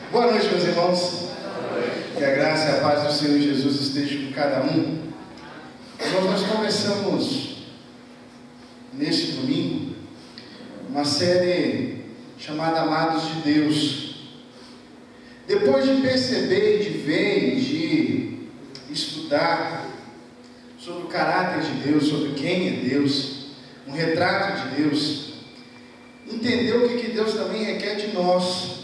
Boa noite, meus irmãos. Que a graça e a paz do Senhor Jesus esteja com cada um. Nós começamos neste domingo uma série chamada Amados de Deus. Depois de perceber, de ver, de estudar sobre o caráter de Deus, sobre quem é Deus, um retrato de Deus, entender o que Deus também requer de nós.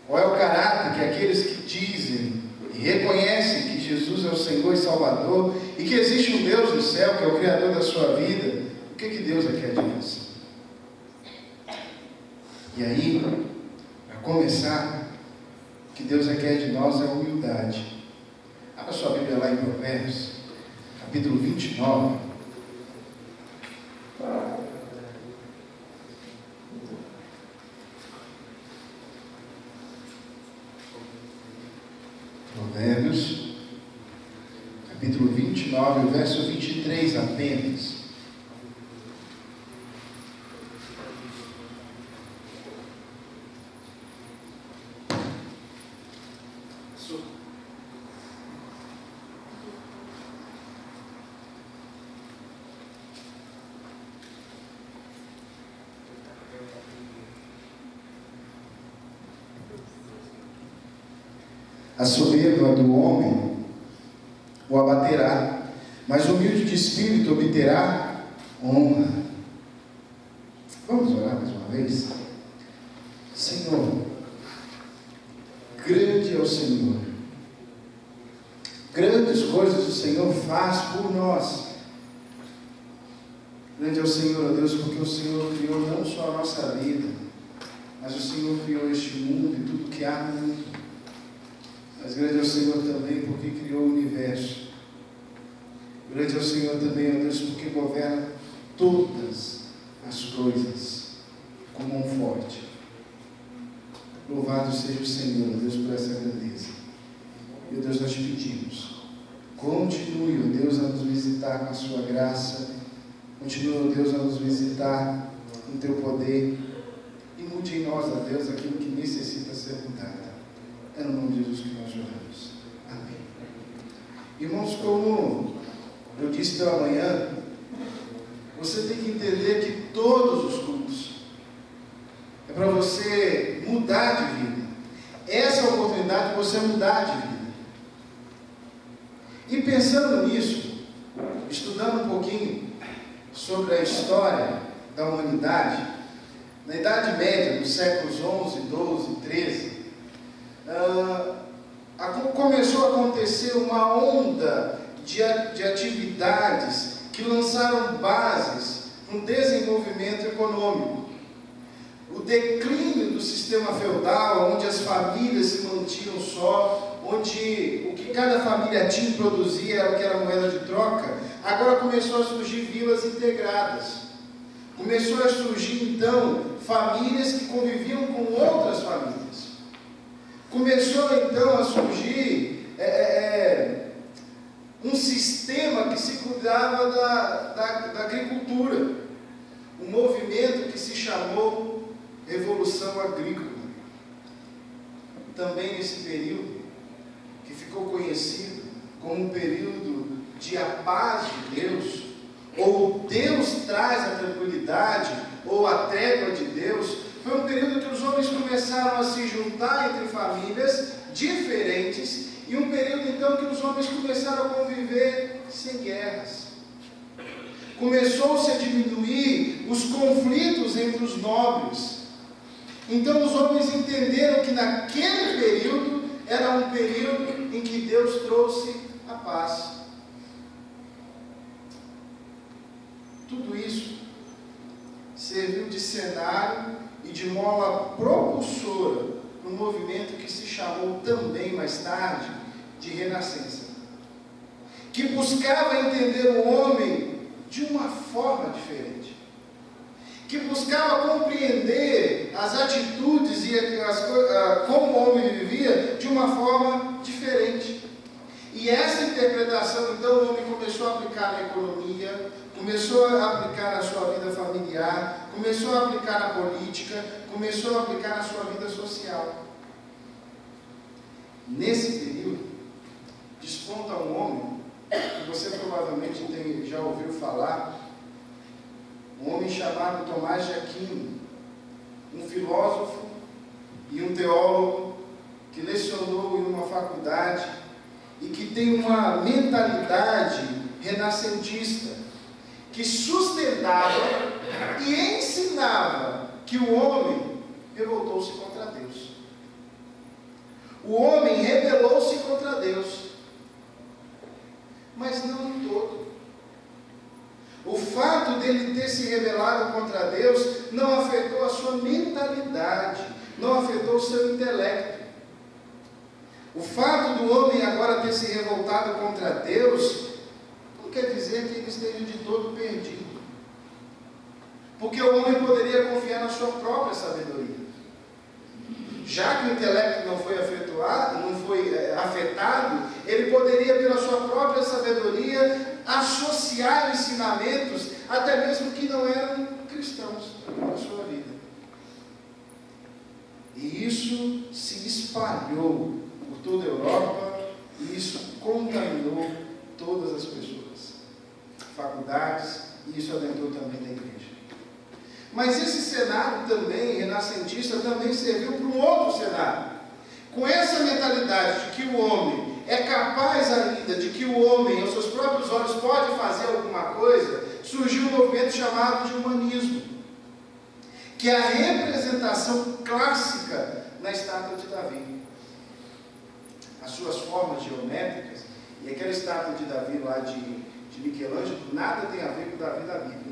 Qual é o caráter que aqueles que dizem e reconhecem que Jesus é o Senhor e Salvador e que existe um Deus no céu, que é o Criador da sua vida, o que Deus requer de nós? E aí, para começar, o que Deus requer de nós é humildade. Abra sua Bíblia lá em Provérbios, capítulo 29. Provérbios, capítulo 29, o verso 23 apenas. A soberba do homem o abaterá, mas o humilde de espírito obterá honra. Vamos orar mais uma vez? Senhor, grande é o Senhor. Grandes coisas o Senhor faz por nós. Grande é o Senhor, ó Deus, porque o Senhor criou não só a nossa vida, mas o Senhor criou este mundo e tudo que há no mundo. Mas grande é o Senhor também porque criou o universo. Grande é o Senhor também, ó Deus, porque governa todas as coisas com mão forte. Louvado seja o Senhor, ó Deus, por essa grandeza. E, ó Deus, nós te pedimos, continue, ó Deus, a nos visitar com a sua graça. Continue, ó Deus, a nos visitar com o teu poder. E mude em nós, ó Deus, aquilo que necessita ser mudado. É no nome de Jesus que nós oramos. Amém. Irmãos, como eu disse pela manhã, você tem que entender que todos os cultos é para você mudar de vida. Essa é a oportunidade de você mudar de vida. E pensando nisso, estudando um pouquinho sobre a história da humanidade, na Idade Média, dos séculos 11, 12, 13, começou a acontecer uma onda de atividades que lançaram bases para um desenvolvimento econômico. O declínio do sistema feudal, onde as famílias se mantinham só, onde o que cada família tinha e produzia era o que era moeda de troca, agora começou a surgir vilas integradas. Começou a surgir então famílias que conviviam com outras famílias. Começou então a surgir um sistema que se cuidava da agricultura, um movimento que se chamou Revolução Agrícola. Também nesse período, que ficou conhecido como um período de a paz de Deus, ou Deus traz a tranquilidade, ou a trégua de Deus, foi um período que os homens começaram a se juntar entre famílias diferentes, e um período então que os homens começaram a conviver sem guerras. Começou-se a diminuir os conflitos entre os nobres. Então os homens entenderam que naquele período era um período em que Deus trouxe a paz. Tudo isso serviu de cenário e de mola propulsora no movimento que se chamou também mais tarde de Renascença, que buscava entender o homem de uma forma diferente, que buscava compreender as atitudes e como o homem vivia de uma forma diferente. E essa interpretação, então, o homem começou a aplicar na economia, começou a aplicar na sua vida familiar, começou a aplicar na política, começou a aplicar na sua vida social. Nesse período, desponta um homem, que você provavelmente já ouviu falar, um homem chamado Tomás de Aquino, um filósofo e um teólogo que lecionou em uma faculdade e que tem uma mentalidade renascentista, que sustentava e ensinava que o homem revoltou-se contra Deus. O homem rebelou-se contra Deus, mas não em todo. O fato dele ter se rebelado contra Deus não afetou a sua mentalidade, não afetou o seu intelecto. O fato do homem agora ter se revoltado contra Deus não quer dizer que ele esteja de todo perdido, porque o homem poderia confiar na sua própria sabedoria. Já que o intelecto não foi afetado, ele poderia, pela sua própria sabedoria, associar ensinamentos, até mesmo que não eram cristãos, na sua vida. E isso se espalhou por toda a Europa, e isso contaminou todas as pessoas, faculdades, e isso adentrou também na igreja. Mas esse cenário também, renascentista, também serviu para um outro cenário. Com essa mentalidade de que o homem é capaz ainda, de que o homem, aos seus próprios olhos, pode fazer alguma coisa, surgiu um movimento chamado de humanismo, que é a representação clássica na estátua de Davi. As suas formas geométricas, e aquela estátua de Davi lá de Michelangelo, nada tem a ver com Davi da Bíblia.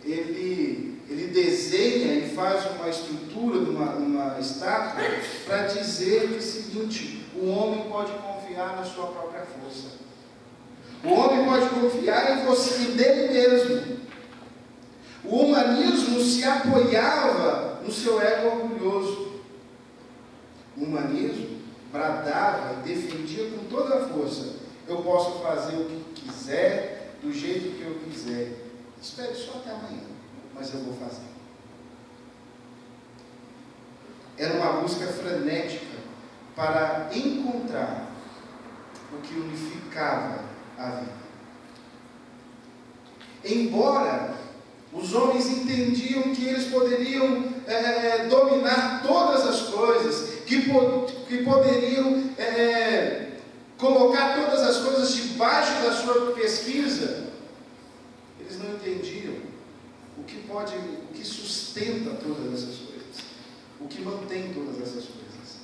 Ele desenha e faz uma estrutura de uma estátua para dizer o seguinte: o homem pode confiar na sua própria força, o homem pode confiar em você e dele mesmo. O humanismo se apoiava no seu ego orgulhoso. O humanismo bradava e defendia com toda a força: eu posso fazer o que quiser, do jeito que eu quiser. Espere só até amanhã, mas eu vou fazer. Era uma busca frenética para encontrar o que unificava a vida. Embora os homens entendiam que eles poderiam dominar todas as coisas, que poderiam colocar todas as coisas debaixo da sua pesquisa, eles não entendiam o que sustenta todas essas coisas, o que mantém todas essas coisas.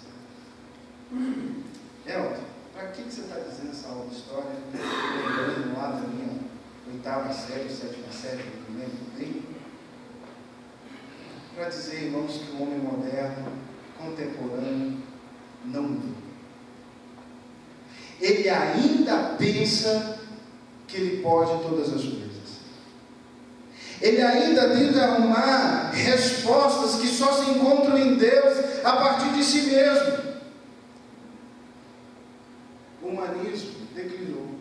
Elton, para que você está dizendo essa aula de história? Lembrando lá da minha 8ª série, 7ª série, não lembro bem. Para dizer, irmãos, que o homem moderno, contemporâneo, não mudou. Ele ainda pensa que ele pode todas as coisas. Ele ainda tenta arrumar respostas que só se encontram em Deus a partir de si mesmo. O humanismo declinou,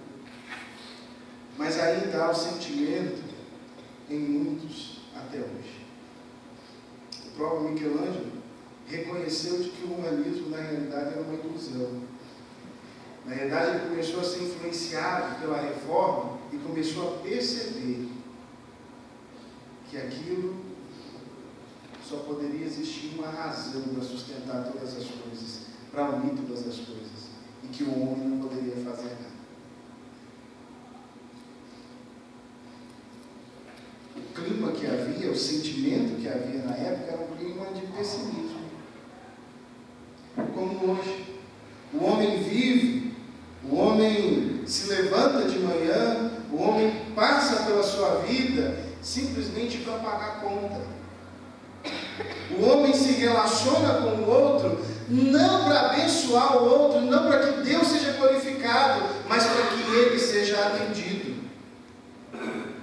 mas ainda há o sentimento em muitos até hoje. O próprio Michelangelo reconheceu de que o humanismo na realidade era uma ilusão. Na realidade ele começou a ser influenciado pela reforma e começou a perceber que aquilo só poderia existir uma razão para sustentar todas as coisas, para unir todas as coisas, e que o homem não poderia fazer nada. O clima que havia, o sentimento que havia na época era um clima de pessimismo. Como hoje, o homem vive, o homem se levanta de manhã, o homem passa pela sua vida simplesmente para pagar conta. O homem se relaciona com o outro não para abençoar o outro, não para que Deus seja glorificado, mas para que ele seja atendido,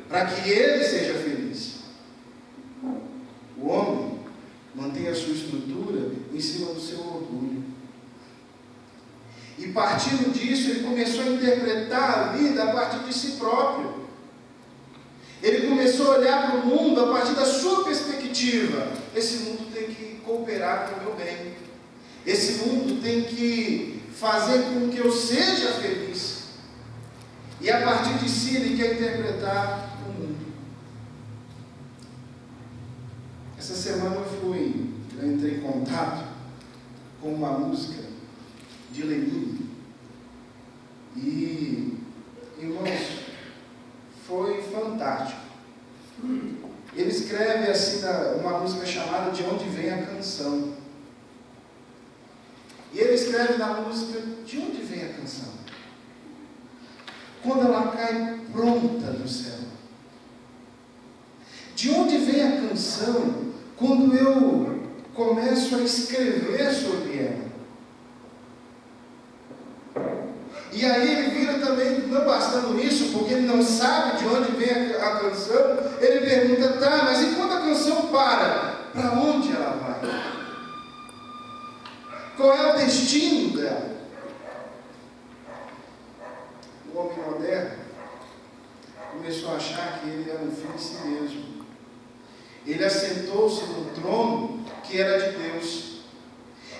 para que ele seja feliz. O homem mantém a sua estrutura em cima do seu orgulho. E partindo disso, ele começou a interpretar a vida a partir de si próprio. Ele começou a olhar para o mundo a partir da sua perspectiva. Esse mundo tem que cooperar com o meu bem. Esse mundo tem que fazer com que eu seja feliz. E a partir de si ele quer interpretar o mundo. Essa semana eu entrei em contato com uma música de Lenine. E, irmãos, foi fantástico. Ele escreve assim uma música chamada De Onde Vem a Canção. E ele escreve na música de onde vem a canção? Quando ela cai pronta do céu. De onde vem a canção quando eu começo a escrever sobre ela? E aí ele vira também, não bastando isso, porque ele não sabe de onde vem a canção, ele pergunta, tá, mas e quando a canção para onde ela vai? Qual é o destino dela? O homem moderno começou a achar que ele era um filho de si mesmo. Ele assentou-se no trono que era de Deus.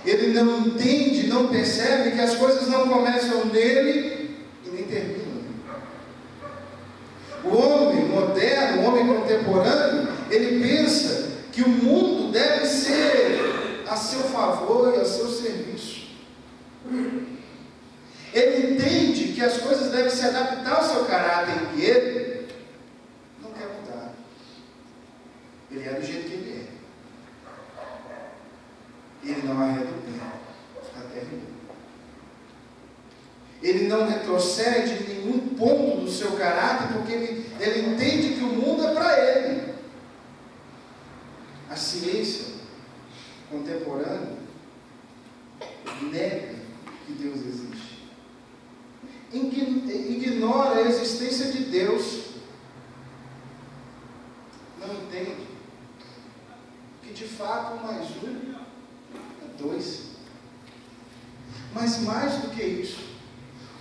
Ele não entende, não percebe que as coisas não começam nele e nem terminam. O homem moderno, o homem contemporâneo, ele pensa que o mundo deve ser a seu favor e a seu serviço. Ele entende que as coisas devem se adaptar ao seu caráter e ele não quer mudar. Ele é do jeito que ele é. Ele não arreda o pé até rir. Ele não retrocede em nenhum ponto do seu caráter, porque ele entende que o mundo é para ele. A ciência contemporânea nega que Deus existe. Ignora a existência de Deus. Não entende que de fato 1 mais 1 é 2. Mas mais do que isso,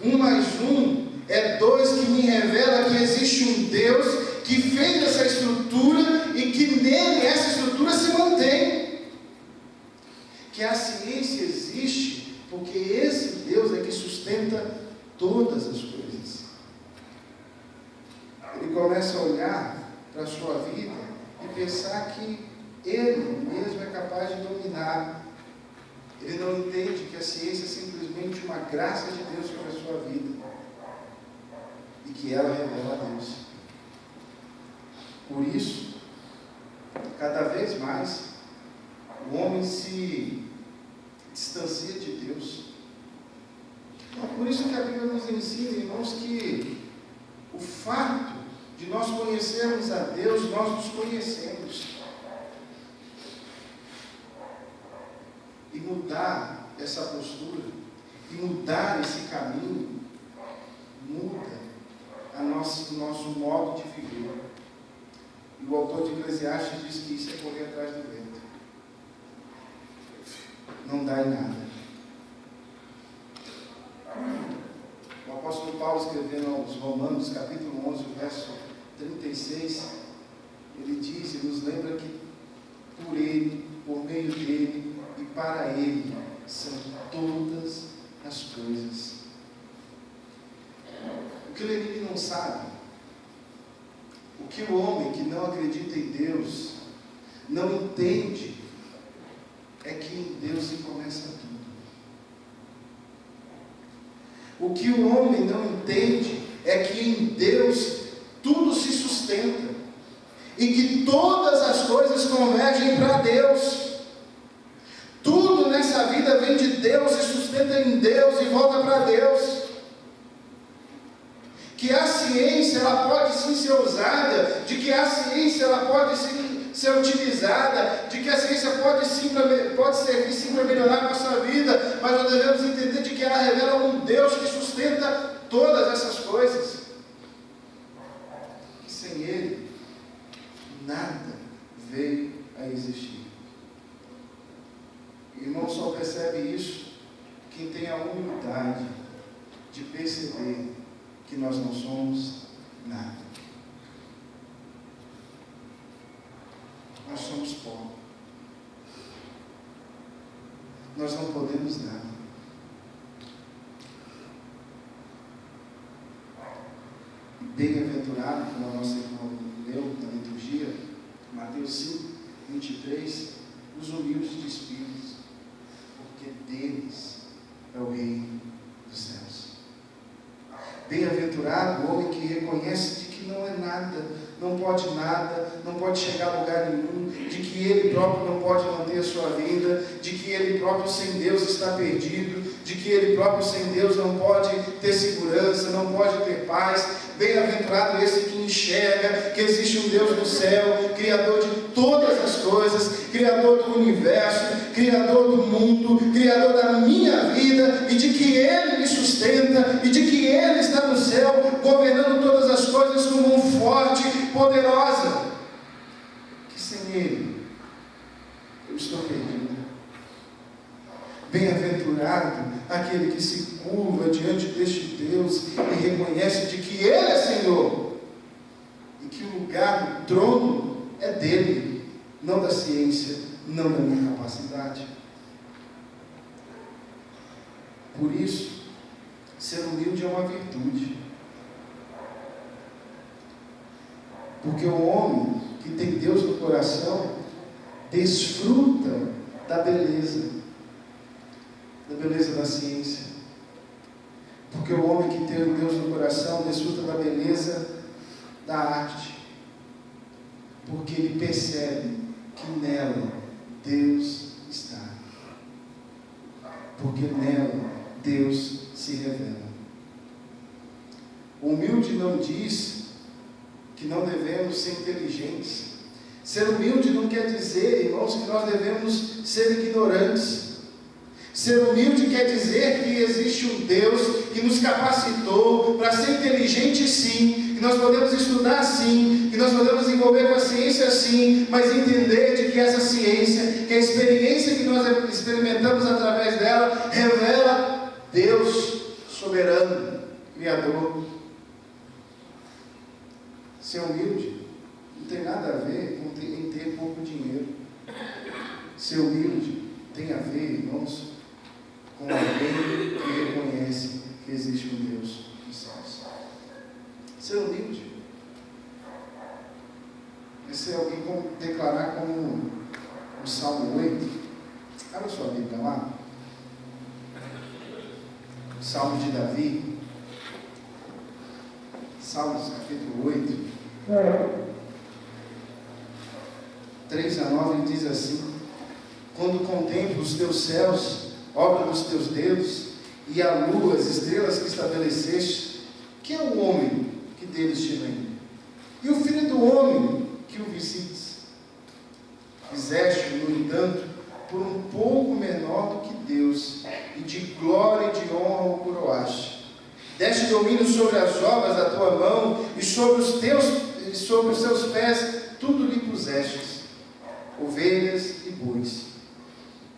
1 mais 1 é 2 que me revela que existe um Deus que fez essa estrutura e que nele essa estrutura se mantém. Que a ciência existe porque esse Deus é que sustenta todas as coisas. Ele começa a olhar para a sua vida e pensar que ele mesmo é capaz de dominar. Ele não entende que a ciência é simplesmente uma graça de Deus sobre a sua vida e que ela revela a Deus. Por isso, cada vez mais, o homem se distancia de Deus. Então, por isso que a Bíblia nos ensina, irmãos, que o fato de nós conhecermos a Deus, nós nos conhecemos. E mudar essa postura, e mudar esse caminho, muda o nosso modo de viver. E o autor de Eclesiastes diz que isso é correr atrás do vento. Não dá em nada. O apóstolo Paulo, escrevendo aos Romanos, capítulo 11, verso 36, ele diz e nos lembra que por ele, por meio dele e para ele são todas as coisas. O que Lenine não sabe, o que o homem que não acredita em Deus não entende, é que em Deus se começa tudo. O que o homem não entende é que em Deus tudo se sustenta e que todas as coisas convergem para Deus. Tudo nessa vida vem de Deus, se sustenta em Deus e volta para Deus. Que a ciência ela pode sim ser usada, de que a ciência ela pode sim ser utilizada, de que a ciência pode servir sim para melhorar a nossa vida, mas nós devemos entender de que ela revela um Deus que sustenta todas essas coisas. E sem Ele, nada veio a existir. Irmão, só percebe isso quem tem a humildade de perceber que nós não somos nada. Nós somos pó. nós não podemos nada. Bem-aventurado, como a nossa irmã leu na liturgia, Mateus 5, 23, os humildes de espírito, porque deles é o reino dos céus. Bem-aventurado o homem que reconhece de que não é nada, não pode nada, não pode chegar a lugar nenhum, de que ele próprio não pode manter a sua vida, de que ele próprio sem Deus está perdido, de que ele próprio sem Deus não pode ter segurança, não pode ter paz. Bem-aventurado esse que enxerga que existe um Deus no céu, Criador de todas as coisas, Criador do universo, Criador do mundo, Criador da minha vida, e de que Ele me sustenta, e de que Ele está no céu, governando todas as coisas com mão forte, poderosa, que sem Ele eu estou perdido. Bem-aventurado aquele que se curva diante deste Deus e reconhece de que Ele é Senhor e que o lugar do trono é dele, não da ciência, não da minha capacidade. Por isso, ser humilde é uma virtude. Porque o homem que tem Deus no coração desfruta da beleza da ciência. Porque o homem que tem Deus no coração desfruta da beleza da arte. Porque ele percebe que nela Deus está. Porque nela Deus se revela. O humilde não diz que não devemos ser inteligentes. Ser humilde não quer dizer, irmãos, que nós devemos ser ignorantes. Ser humilde quer dizer que existe um Deus que nos capacitou para ser inteligente, sim, que nós podemos estudar, sim, que nós podemos envolver com a ciência, sim, mas entender de que essa ciência, que a experiência que nós experimentamos através dela, revela Deus soberano, Criador. Ser humilde não tem nada a ver em ter pouco dinheiro. Ser humilde tem a ver, irmãos, com alguém que reconhece que existe um Deus nos céus. Ser humilde é ser alguém como declarar como o Salmo 8. Abra sua Bíblia lá. O Salmo de Davi. Salmos capítulo 8. 3-9, ele diz assim: quando contemplo os teus céus, obra dos teus dedos, e a lua, as estrelas que estabeleceste, que é o homem que deles te vem? E o filho do homem que o visites? Fizeste, no entanto, por um pouco menor do que Deus, e de glória e de honra o coroaste. Deste domínio sobre as obras da tua mão, e sobre os seus pés tudo lhe pusestes, ovelhas e bois,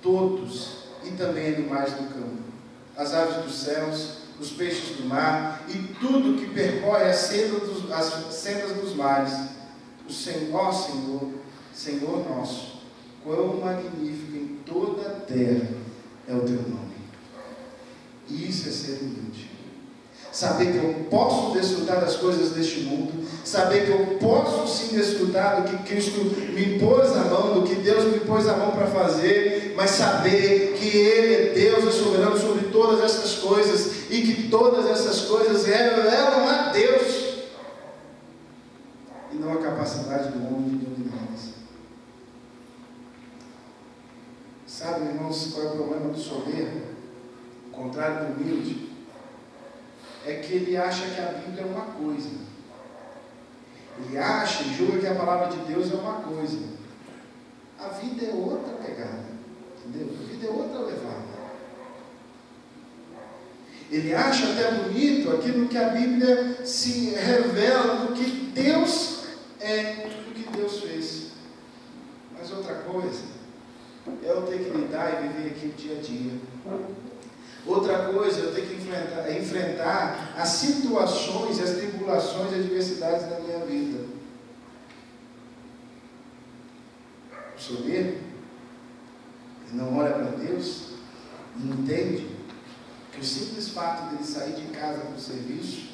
todos, e também animais do campo, as aves dos céus, os peixes do mar, e tudo que percorre as sendas dos mares. O Senhor, Senhor nosso, quão magnífico em toda a terra é o teu nome. Isso é ser humilde. Saber que eu posso desfrutar das coisas deste mundo, saber que eu posso sim desfrutar do que Cristo me pôs a mão, do que Deus me pôs a mão para fazer, mas saber que Ele é Deus, é soberano sobre todas essas coisas, e que todas essas coisas revelam a Deus, e não a capacidade do homem de dominá-las. Sabe, irmãos, qual é o problema do soberbo? O contrário do humilde é que ele acha que a Bíblia é uma coisa. Ele acha e julga que a palavra de Deus é uma coisa. A vida é outra pegada, entendeu? A vida é outra levada. Ele acha até bonito aquilo que a Bíblia se revela do que Deus é, do que Deus fez. Mas outra coisa é eu ter que lidar e viver aqui o dia a dia. Outra coisa, eu tenho que enfrentar as situações, as tribulações e as adversidades da minha vida. O soberbo, ele não olha para Deus, E entende que o simples fato dele sair de casa para o serviço,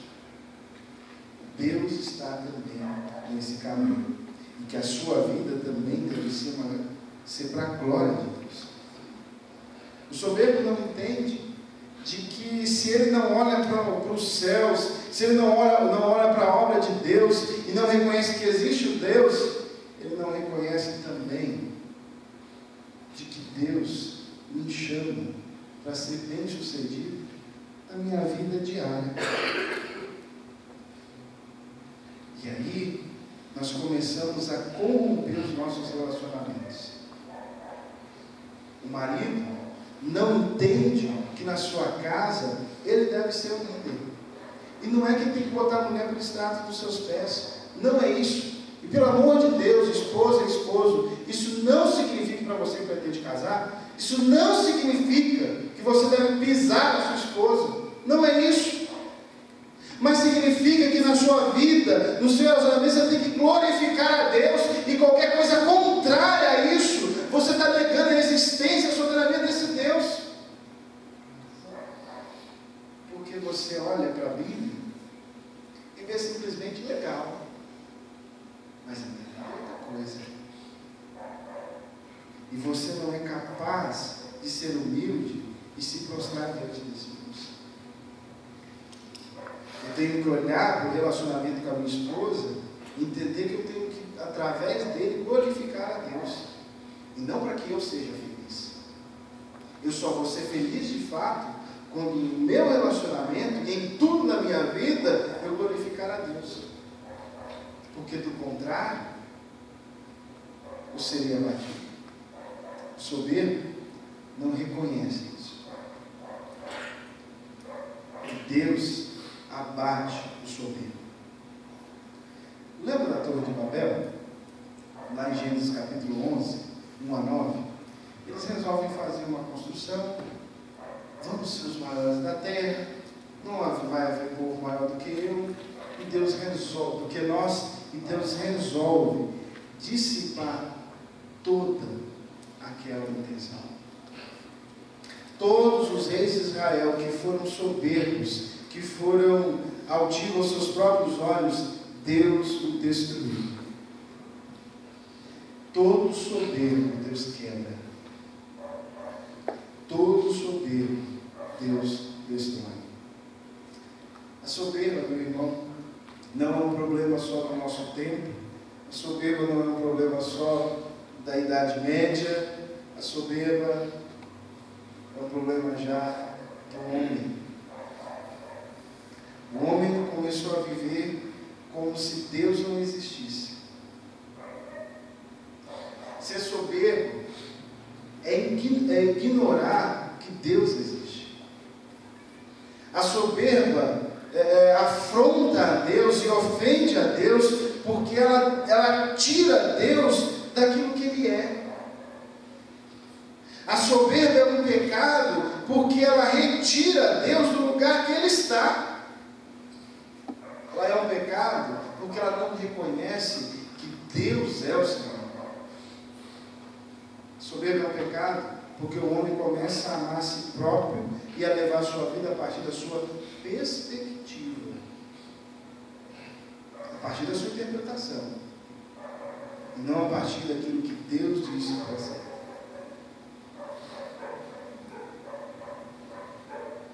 Deus está também nesse caminho. E que a sua vida também deve ser para a glória de Deus. O soberbo não entende de que se ele não olha para os céus, se ele não olha para a obra de Deus e não reconhece que existe o Deus, ele não reconhece também de que Deus me chama para ser bem sucedido na minha vida diária. E aí nós começamos a corromper os nossos relacionamentos. O marido não entende que na sua casa ele deve ser o líder. E não é que tem que botar a mulher para o estrato dos seus pés. Não é isso. E pelo amor de Deus, esposa e esposo, isso não significa para você que pretende casar, isso não significa que você deve pisar na sua esposa. Não é isso. Mas significa que na sua vida, no seu relacionamento, você tem que glorificar a Deus, e qualquer coisa contrária a isso, você está negando a existência, a soberania desse Deus. Porque você olha para a Bíblia e vê simplesmente legal, mas a Bíblia é outra coisa. E você não é capaz de ser humilde e se prostrar diante desse Deus. Eu tenho que olhar para o relacionamento com a minha esposa e entender que eu tenho que, através dele, glorificar a Deus. E não para que eu seja feliz. Eu só vou ser feliz de fato quando no meu relacionamento, em tudo na minha vida, eu glorificar a Deus. Porque do contrário, eu seria abatido. O soberbo não reconhece isso. E Deus abate o soberbo. Lembra da Torre de Babel? Lá em Gênesis capítulo 11, 1 a 9. Eles resolvem fazer uma construção. Vamos ser os maiores da terra. Não vai haver povo maior do que eu. E Deus resolve, Deus resolve dissipar toda aquela intenção. Todos os reis de Israel que foram soberbos, que foram altivos aos seus próprios olhos, Deus o destruiu. Todo soberbo Deus quebra. Todo soberbo Deus destrói. A soberba, meu irmão, não é um problema só do nosso tempo. A soberba não é um problema só da Idade Média. A soberba é um problema já do homem. O homem começou a viver como se Deus não existisse. Ser soberbo é ignorar que Deus existe. A soberba afronta a Deus e ofende a Deus, porque ela tira Deus daquilo que Ele é. A soberba é um pecado porque ela retira Deus do lugar que Ele está. Ela é um pecado porque ela não reconhece que Deus é o Senhor. Soberba é um pecado porque o homem começa a amar a si próprio e a levar a sua vida a partir da sua perspectiva, a partir da sua interpretação, e não a partir daquilo que Deus disse para ser.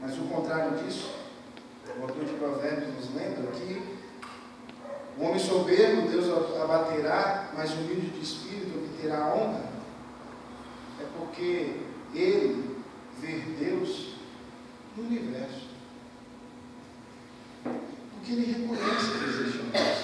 Mas o contrário disso, o autor de Provérbios nos lembra que o homem soberbo Deus abaterá, mas o humilde de espírito obterá a honra. É porque ele vê Deus no universo. Porque ele reconhece que existe um Deus.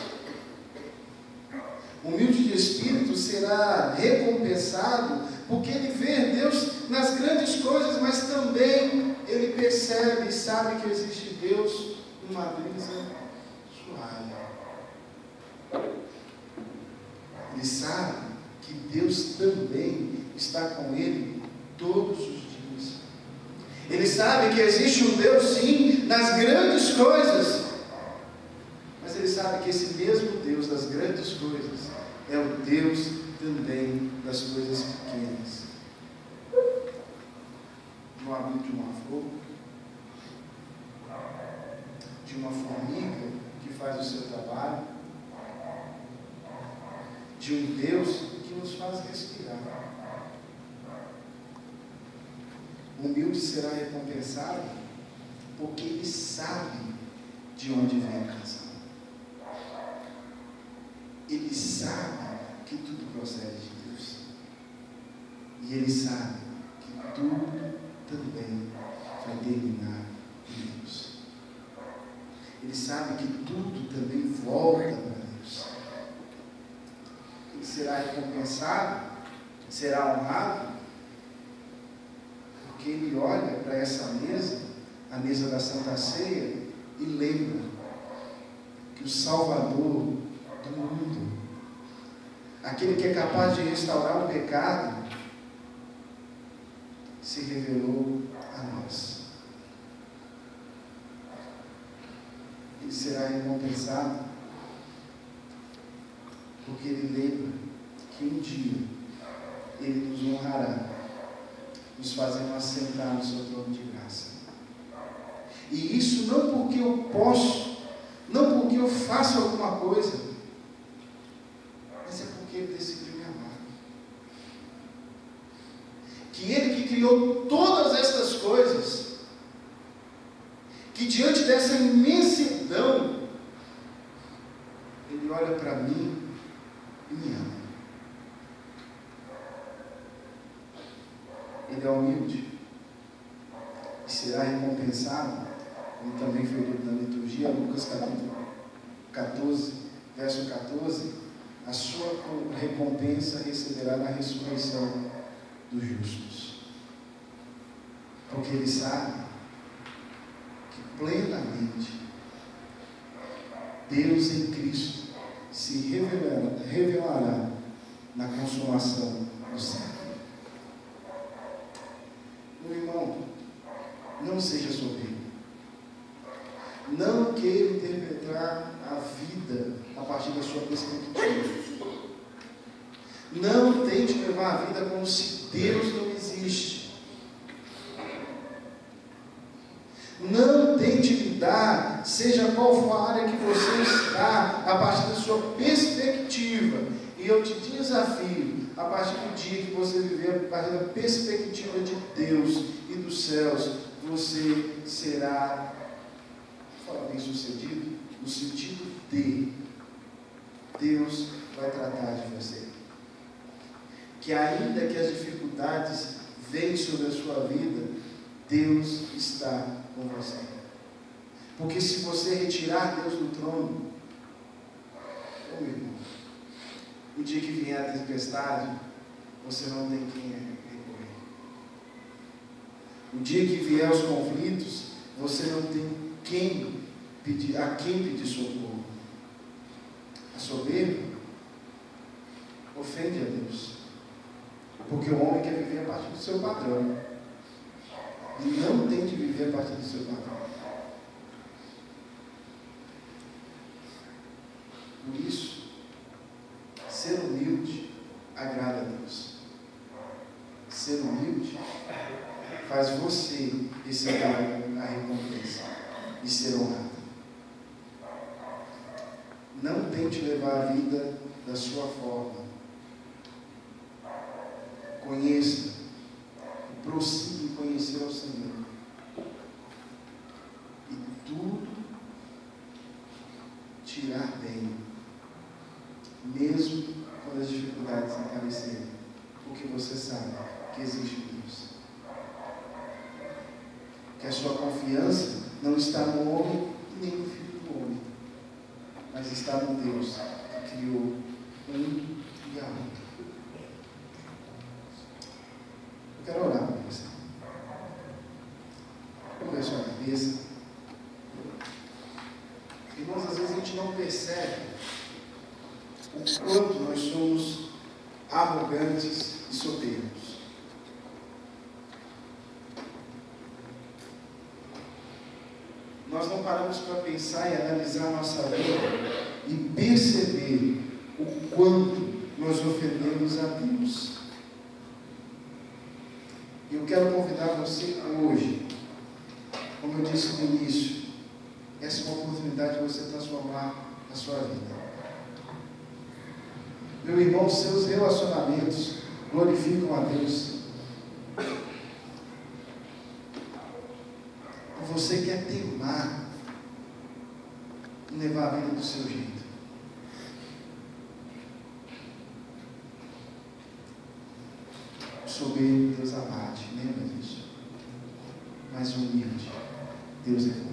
O humilde de espírito será recompensado porque ele vê Deus nas grandes coisas, mas também ele percebe e sabe que existe Deus numa brisa suave. Ele sabe que Deus também está com ele todos os dias. Ele sabe que existe um Deus sim nas grandes coisas, mas ele sabe que esse mesmo Deus das grandes coisas é o Deus também das coisas pequenas. Vou abrir de um Deus que nos faz respirar. O humilde será recompensado porque ele sabe de onde vem a canção. Ele sabe que tudo procede de Deus. E ele sabe que tudo também vai terminar em Deus. Ele sabe que tudo também volta para Deus. Ele será recompensado, será honrado, porque ele olha para essa mesa, a mesa da Santa Ceia, e lembra que o Salvador do mundo, aquele que é capaz de restaurar o pecado, se revelou a nós. Ele será recompensado porque ele lembra que um dia ele nos honrará, nos fazendo assentar no seu trono de graça. E isso não porque eu posso, não porque eu faço alguma coisa, mas é porque ele decidiu me amar. Que ele que criou todas estas coisas, que diante dessa imensidão, ele olha para mim e me ama. Ele é humilde e será recompensado, como também foi dito na liturgia, Lucas capítulo 14, verso 14, a sua recompensa receberá na ressurreição dos justos. Porque ele sabe que plenamente Deus em Cristo se revelará na consumação do século. Meu irmão, não seja soberbo. Não queira interpretar a vida a partir da sua perspectiva. Não tente levar a vida como se Deus não existe. Não tente lidar, seja qual for a área que você está, a partir da sua perspectiva. E eu te desafio, a partir do dia que você viver, a partir da perspectiva de Deus e dos céus, você será, bem sucedido, no sentido de Deus vai tratar de você. Que ainda que as dificuldades venham sobre a sua vida, Deus está com você. Porque se você retirar Deus do trono, meu irmão, o dia que vier a tempestade, você não tem quem recorrer. O dia que vier os conflitos, você não tem a quem pedir socorro. A soberba ofende a Deus, porque o homem quer viver a partir do seu padrão e não tem de viver a partir do seu padrão. Por isso, ser humilde agrada a Deus. Ser humilde faz você receber a recompensa e ser honrado. Não tente levar a vida da sua forma. Conheça e prossiga em conhecer ao Senhor. E tudo te irá bem, mesmo quando as dificuldades aparecerem, porque você sabe que existe Deus. Que a sua confiança não está no homem e nem no Filho do homem, mas está no Deus que criou um e a outro. Eu quero orar por você. Curva a sua cabeça. Irmãos, às vezes a gente não percebe o quanto nós somos arrogantes e soberbos. Nós não paramos para pensar e analisar a nossa vida e perceber o quanto nós ofendemos a Deus. Eu quero convidar você hoje, como eu disse no início, essa é uma oportunidade de você transformar a sua vida. Meu irmão, seus relacionamentos glorificam a Deus. Você quer teimar em levar a vida do seu jeito. Soberbo, Deus abate, lembra disso? Mas humilde, Deus é comigo.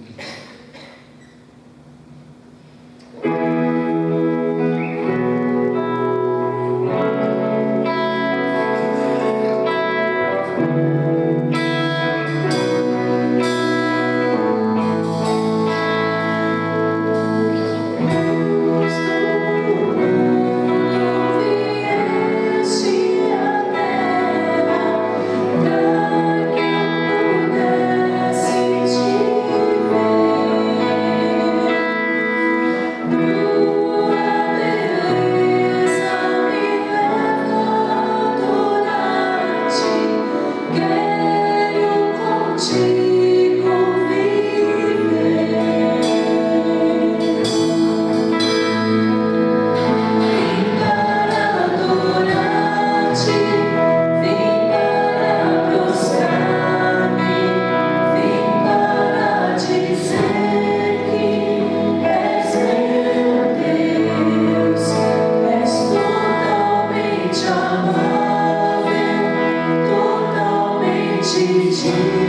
Totalmente